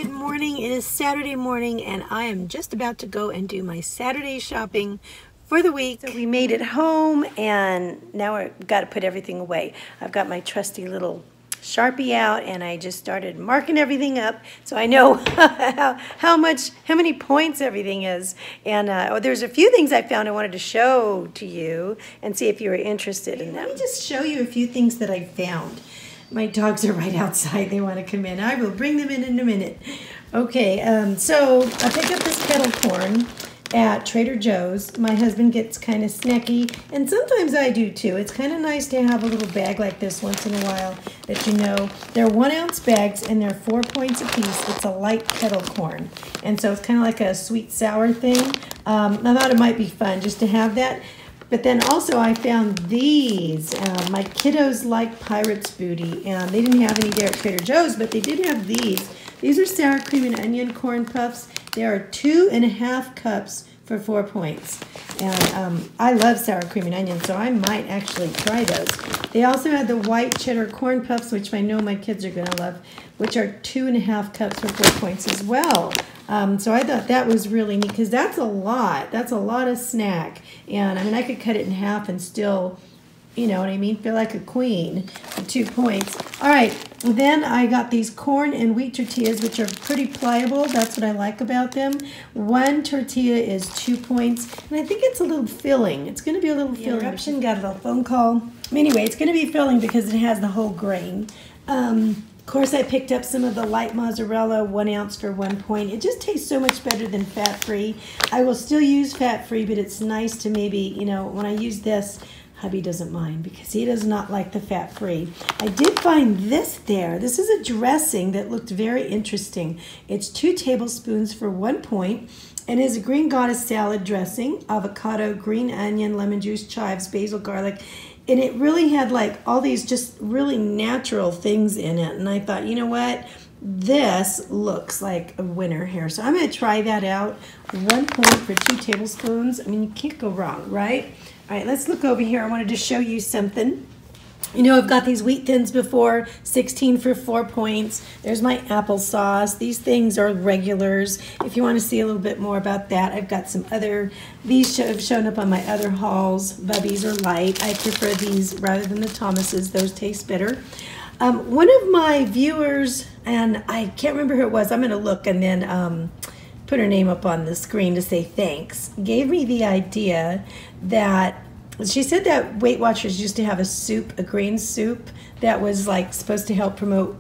Good morning. It is Saturday morning and I am just about to go and do my Saturday shopping for the week. So we made it home and now we've got to put everything away. I've got my trusty little Sharpie out and I just started marking everything up so I know how many points everything is. And there's a few things I found I wanted to show to you and see if you were interested in them. Let me just show you a few things that I found. My dogs are right outside. They want to come in. I will bring them in a minute. Okay, so I picked up this kettle corn at Trader Joe's. My husband gets kind of snacky, and sometimes I do too. It's kind of nice to have a little bag like this once in a while that you know. They're 1 ounce bags, and they're 4 points a piece. It's a light kettle corn, and so it's kind of like a sweet sour thing. I thought it might be fun just to have that. But then also I found these. My kiddos like Pirate's Booty, and they didn't have any there at Trader Joe's, but they did have these. These are sour cream and onion corn puffs. They are 2½ cups for 4 points. And I love sour cream and onion, so I might actually try those. They also had the white cheddar corn puffs, which I know my kids are going to love, which are 2½ cups for 4 points as well. So I thought that was really neat because that's a lot. That's a lot of snack. And I mean, I could cut it in half and still, you know what I mean, feel like a queen for 2 points. All right, then I got these corn and wheat tortillas, which are pretty pliable. That's what I like about them. 1 tortilla is 2 points, and I think it's a little filling. It's going to be a little filling. Interruption, got a little phone call. Anyway, it's going to be filling because it has the whole grain. Of course, I picked up some of the light mozzarella, 1 ounce for 1 point. It just tastes so much better than fat-free. I will still use fat-free, but it's nice to maybe, you know, when I use this, hubby doesn't mind because he does not like the fat-free. I did find this there. This is a dressing that looked very interesting. It's 2 tablespoons for 1 point, and is a green goddess salad dressing, avocado, green onion, lemon juice, chives, basil, garlic. And it really had like all these just really natural things in it. And I thought, you know what? This looks like a winner here. So I'm going to try that out. 1 point for 2 tablespoons. I mean, you can't go wrong, right? All right, let's look over here. I wanted to show you something. You know, I've got these wheat thins before, 16 for 4 points. There's my applesauce. These things are regulars. If you want to see a little bit more about that, I've got some other, these have shown up on my other hauls. Bubbies are light. I prefer these rather than the Thomases. Those taste better. One of my viewers, and I can't remember who it was, I'm going to look and then put her name up on the screen to say thanks, gave me the idea that she said that Weight Watchers used to have a soup, a green soup, that was like supposed to help promote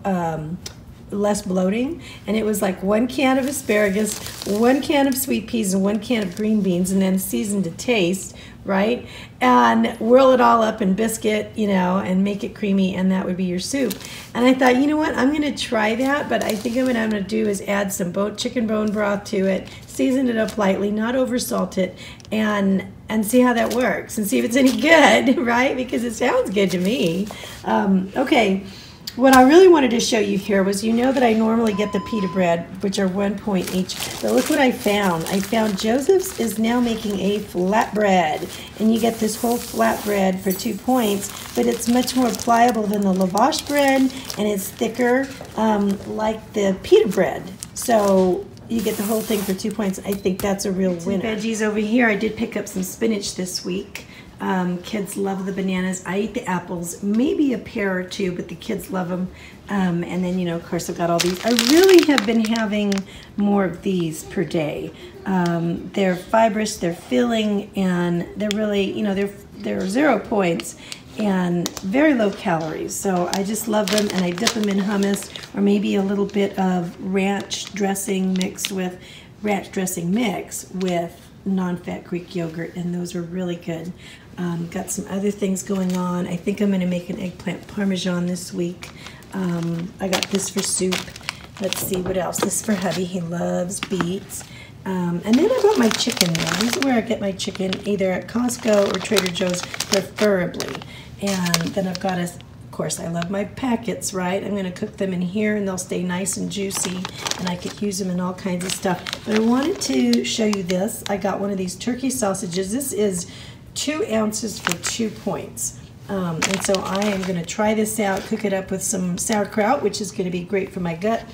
less bloating. And it was like 1 can of asparagus, 1 can of sweet peas, and 1 can of green beans, and then seasoned to taste, right? And whirl it all up in biscuit, you know, and make it creamy, and that would be your soup. And I thought, you know what, I'm going to try that, but I think what I'm going to do is add some chicken bone broth to it, season it up lightly, not over salt it, and see how that works, and see if it's any good, right? Because it sounds good to me. Okay. What I really wanted to show you here was, you know that I normally get the pita bread, which are 1 point each. But look what I found. I found Joseph's is now making a flatbread. And you get this whole flatbread for 2 points, but it's much more pliable than the lavash bread, and it's thicker like the pita bread. So you get the whole thing for 2 points. I think that's a real winner. Veggies over here. I did pick up some spinach this week. Kids love the bananas. I eat the apples, maybe a pear or 2, but the kids love them. And then, you know, of course, I've got all these. I really have been having more of these per day. They're fibrous, they're filling, and they're really, you know, they're 0 points and very low calories. So I just love them, and I dip them in hummus or maybe a little bit of ranch dressing mix with non-fat Greek yogurt, and those are really good. Got some other things going on. I think I'm going to make an eggplant parmesan this week. I got this for soup. Let's see what else. This is for hubby. He loves beets. And then I got my chicken there. This is where I get my chicken, either at Costco or Trader Joe's, preferably. And then I've got of course, I love my packets, right? I'm going to cook them in here, and they'll stay nice and juicy, and I could use them in all kinds of stuff. But I wanted to show you this. I got one of these turkey sausages. This is 2 ounces for 2 points. And so I am going to try this out, cook it up with some sauerkraut, which is going to be great for my gut.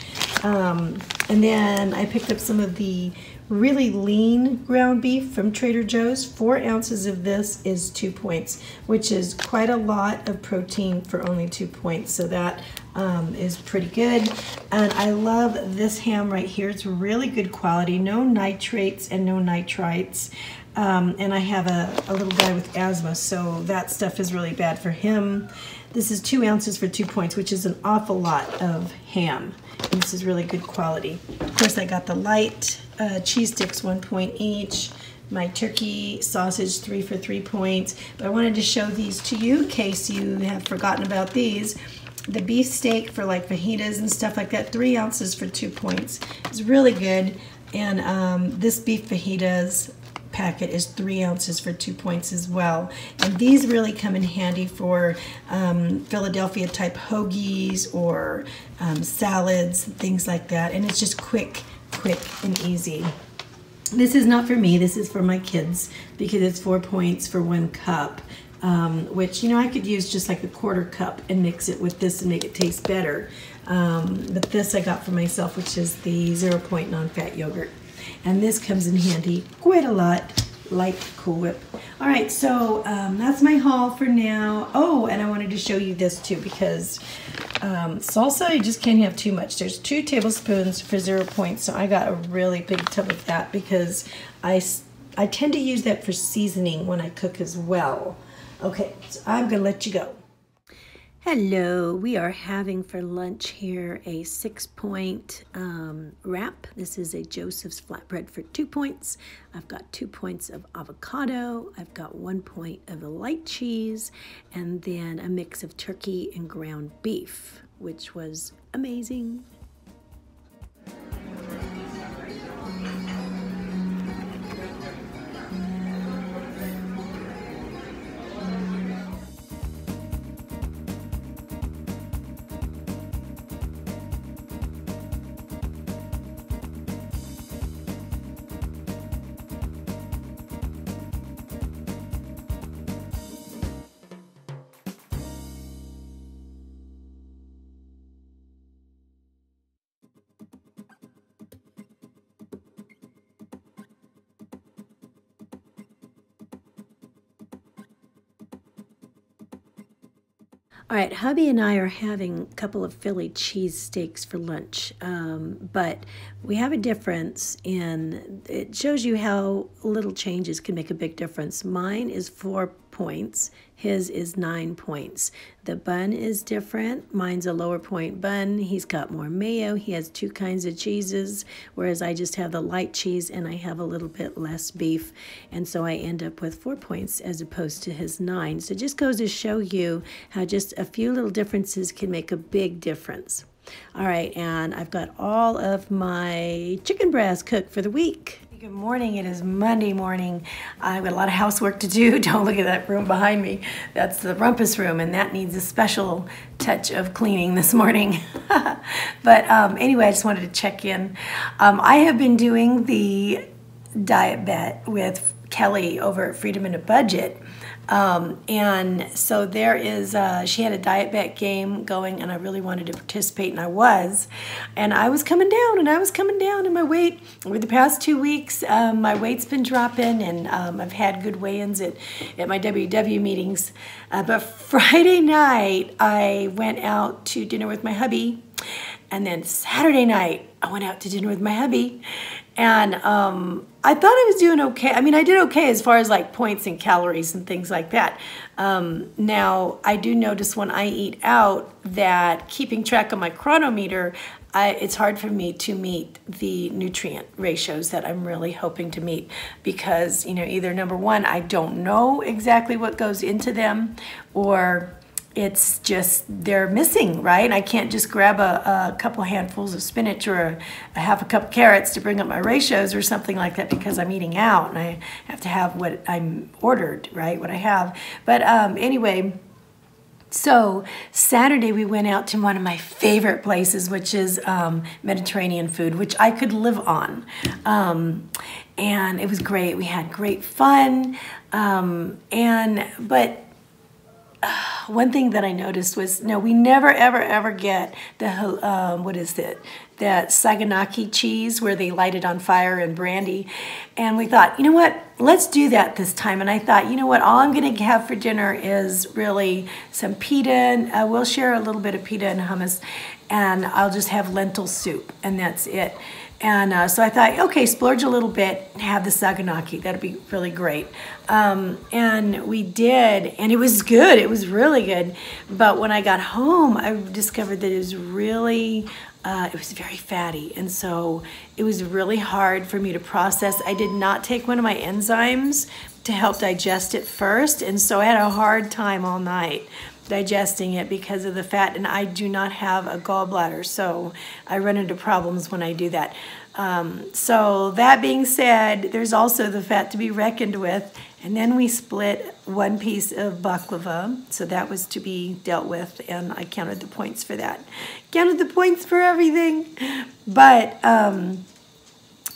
And then I picked up some of the really lean ground beef from Trader Joe's. 4 ounces of this is 2 points, which is quite a lot of protein for only 2 points. So that is pretty good. And I love this ham right here. It's really good quality, no nitrates and no nitrites. And I have a little guy with asthma, so that stuff is really bad for him. This is 2 ounces for 2 points, which is an awful lot of ham. And this is really good quality. Of course, I got the light cheese sticks, 1 point each. My turkey sausage, 3 for 3 points. But I wanted to show these to you in case you have forgotten about these. The beef steak for like fajitas and stuff like that, 3 ounces for 2 points. It's really good. And this beef fajitas packet is 3 ounces for 2 points as well. And these really come in handy for Philadelphia type hoagies or salads, things like that. And it's just quick and easy. This is not for me, this is for my kids because it's 4 points for 1 cup. Which, you know, I could use just like a 1/4 cup and mix it with this and make it taste better. But this I got for myself, which is the 0 point non-fat yogurt. And this comes in handy quite a lot, like Cool Whip. All right, so that's my haul for now. Oh, and I wanted to show you this too because salsa, you just can't have too much. There's 2 tablespoons for 0 points, so I got a really big tub of that because I tend to use that for seasoning when I cook as well. Okay, so I'm gonna let you go. Hello, we are having for lunch here a 6-point wrap. This is a Joseph's flatbread for 2 points. I've got 2 points of avocado. I've got 1 point of the light cheese, and then a mix of turkey and ground beef, which was amazing. All right, hubby and I are having a couple of Philly cheesesteaks for lunch, but we have a difference in, it shows you how little changes can make a big difference. Mine is 4 points, his is 9 points. The bun is different. Mine's a lower point bun. He's got more mayo. He has 2 kinds of cheeses, whereas I just have the light cheese and I have a little bit less beef. And so I end up with 4 points as opposed to his 9. So it just goes to show you how just a few little differences can make a big difference. All right, and I've got all of my chicken breast cooked for the week. Good morning. It is Monday morning. I've got a lot of housework to do. Don't look at that room behind me. That's the rumpus room, and that needs a special touch of cleaning this morning. But anyway, I just wanted to check in. I have been doing the diet bet with Kelly over at Freedom in a Budget. And so there is, she had a diet bet game going and I really wanted to participate and I was coming down and my weight over the past 2 weeks, my weight's been dropping and I've had good weigh-ins at my WW meetings. But Friday night I went out to dinner with my hubby, and then Saturday night I went out to dinner with my hubby. And I thought I was doing okay. I mean, I did okay as far as like points and calories and things like that. Now, I do notice when I eat out that keeping track of my chronometer, it's hard for me to meet the nutrient ratios that I'm really hoping to meet because, you know, either number one, I don't know exactly what goes into them, or it's just they're missing, right? I can't just grab a couple handfuls of spinach or a half a cup of carrots to bring up my ratios or something like that because I'm eating out and I have to have what I'm ordered, right? What I have. But anyway, so Saturday we went out to one of my favorite places, which is Mediterranean food, which I could live on. And it was great. We had great fun. one thing that I noticed was, no, we never, ever, ever get the, what is it? That Saganaki cheese where they light it on fire and brandy. And we thought, you know what, let's do that this time. And I thought, you know what, all I'm gonna have for dinner is really some pita. We'll share a little bit of pita and hummus, and I'll just have lentil soup, and that's it. And so I thought, okay, splurge a little bit, have the Saganaki. That'd be really great. And we did, and it was good. It was really good. But when I got home, I discovered that it was really, it was very fatty. And so it was really hard for me to process. I did not take one of my enzymes to help digest it first. And so I had a hard time all night digesting it because of the fat, and I do not have a gallbladder, so I run into problems when I do that. So that being said, there's also the fat to be reckoned with, and then we split one piece of baklava, so that was to be dealt with, and I counted the points for that. Counted the points for everything, but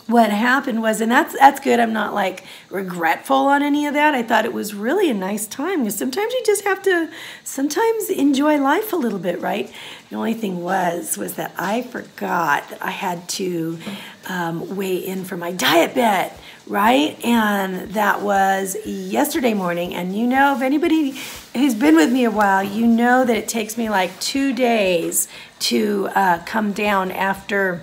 what happened was, and that's good, I'm not like regretful on any of that. I thought it was really a nice time, because sometimes you just have to sometimes enjoy life a little bit, right? The only thing was that I forgot that I had to weigh in for my diet bet, right? And that was yesterday morning, and you know, if anybody who's been with me a while, you know that it takes me like 2 days to come down after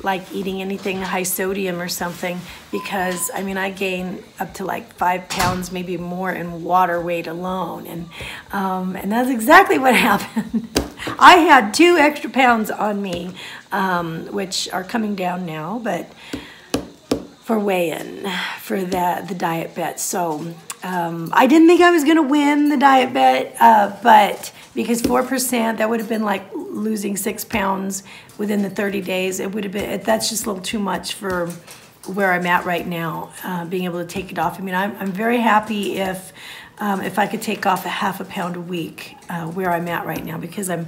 like eating anything high sodium or something, because I mean I gain up to like 5 pounds, maybe more, in water weight alone, and that's exactly what happened. I had 2 extra pounds on me, which are coming down now, but for weigh-in for the diet bet. So I didn't think I was gonna win the diet bet, but because 4%, that would have been like losing 6 pounds within the 30 days. It would have been, that's just a little too much for where I'm at right now, being able to take it off. I mean, I'm very happy if I could take off a half a pound a week where I'm at right now, because I'm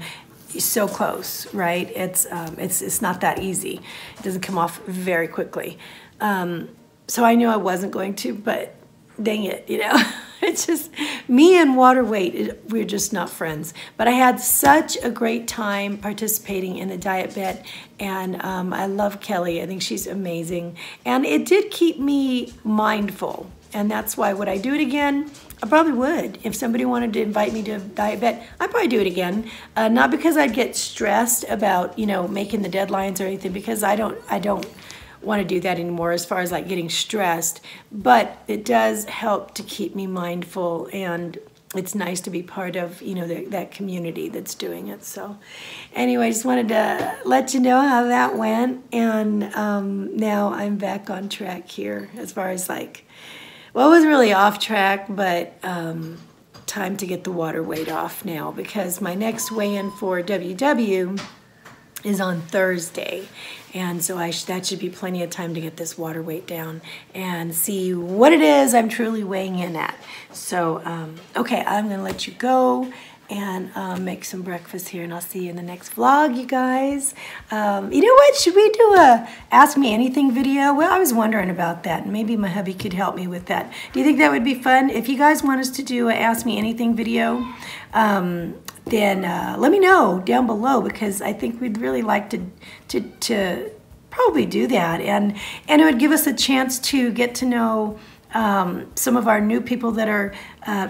so close, right? It's not that easy. It doesn't come off very quickly. So I knew I wasn't going to, but dang it, you know. It's just, me and water weight, we're just not friends. But I had such a great time participating in the diet bet, and I love Kelly. I think she's amazing. And it did keep me mindful, and that's why, would I do it again? I probably would. If somebody wanted to invite me to a diet bet, I'd probably do it again. Not because I'd get stressed about, you know, making the deadlines or anything, because I don't want to do that anymore as far as like getting stressed, but it does help to keep me mindful, and it's nice to be part of, you know, that community that's doing it. So anyway, I just wanted to let you know how that went, and now I'm back on track here as far as like, well, it was really off track, but time to get the water weight off now, because my next weigh-in for WW is on Thursday, and so that should be plenty of time to get this water weight down and see what it is I'm truly weighing in at. So okay, I'm gonna let you go and make some breakfast here, and I'll see you in the next vlog, you guys. You know what, should we do a Ask Me Anything video? Well, I was wondering about that, and maybe my hubby could help me with that. Do you think that would be fun? If you guys want us to do a Ask Me Anything video, then let me know down below, because I think we'd really like to probably do that, and it would give us a chance to get to know some of our new people that are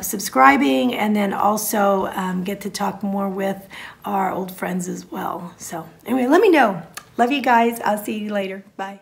subscribing, and then also get to talk more with our old friends as well. So anyway, let me know. Love you guys. I'll see you later. Bye.